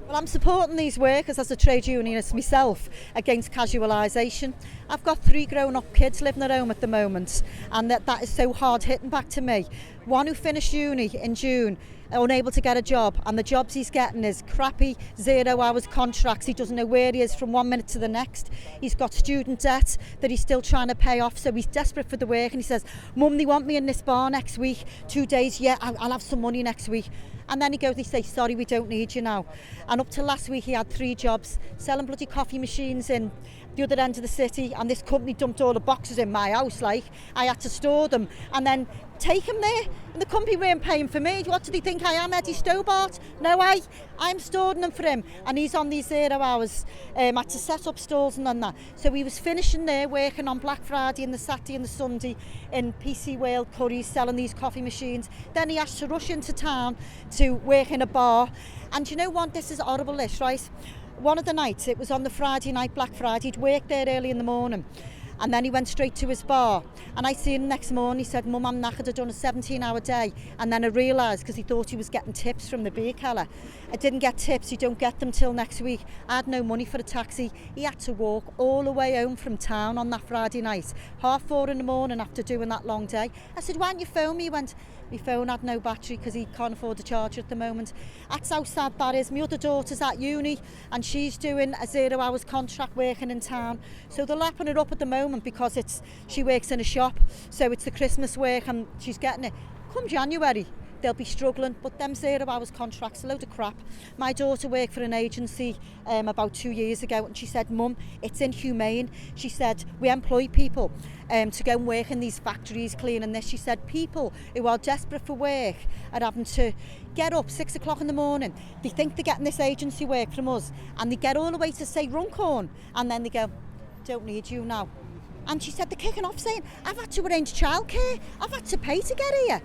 Well, I'm supporting these workers as a trade unionist myself against casualisation. I've got 3 grown-up kids living at home at the moment, and that is so hard hitting back to me. One who finished uni in June, unable to get a job, and the jobs he's getting is crappy 0 hours contracts. He doesn't know where he is from 1 minute to the next. He's got student debt that he's still trying to pay off, so he's desperate for the work, and he says, "Mum, they want me in this bar next week, 2 days, yeah, I'll have some money next week." And then they say, "Sorry, we don't need you now." And up to last week he had 3 jobs, selling bloody coffee machines in the other end of the city, and this company dumped all the boxes in my house. Like, I had to store them and then take them there, and the company weren't paying for me. What do they think I am, Eddie Stobart? No way. I'm storing them for him, and he's on these 0 hours. Had to set up stalls and that. So he was finishing there, working on Black Friday and the Saturday and the Sunday in PC Whale Curries, selling these coffee machines. Then he has to rush into town to work in a bar. And you know what? This is a horrible list, right? One of the nights, it was on the Friday night, Black Friday, he'd worked there early in the morning. And then he went straight to his bar. And I see him the next morning, he said, "Mum, I'm knackered, I've done a 17-hour day." And then I realised, because he thought he was getting tips from the beer keller. I didn't get tips, you don't get them till next week. I had no money for a taxi. He had to walk all the way home from town on that Friday night, 4:30 in the morning after doing that long day. I said, "Why don't you phone me?" He went, "My phone had no battery because he can't afford a charger at the moment." That's how sad that is. My other daughter's at uni and she's doing a 0 hours contract working in town. So they're lapping it up at the moment because she works in a shop. So it's the Christmas work and she's getting it. Come January, they'll be struggling, but them 0 hours contracts, a load of crap. My daughter worked for an agency about 2 years ago, and she said, "Mum, it's inhumane." She said, "We employ people to go and work in these factories cleaning this." She said, "People who are desperate for work are having to get up 6 o'clock in the morning. They think they're getting this agency work from us, and they get all the way to, say, Runcorn, and then they go, 'Don't need you now.'" And she said they're kicking off saying, "I've had to arrange childcare, I've had to pay to get here."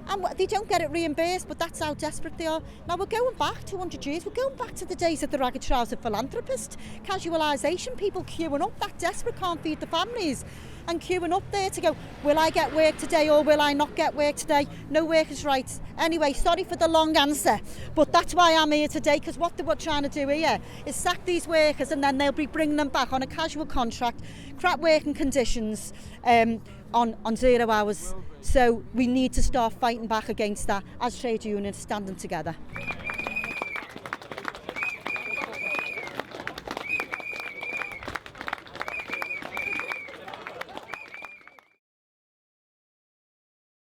And they don't get it reimbursed, but that's how desperate they are. Now we're going back 200 years, we're going back to the days of the ragged trouser philanthropist, casualisation, people queuing up that desperate, can't feed the families, and queuing up there to go, "Will I get work today or will I not get work today?" No workers' rights. Anyway, sorry for the long answer, but that's why I'm here today, because what they were trying to do here is sack these workers and then they'll be bringing them back on a casual contract, crap working conditions, on 0 hours. So we need to start fighting back against that as trade unions, standing together.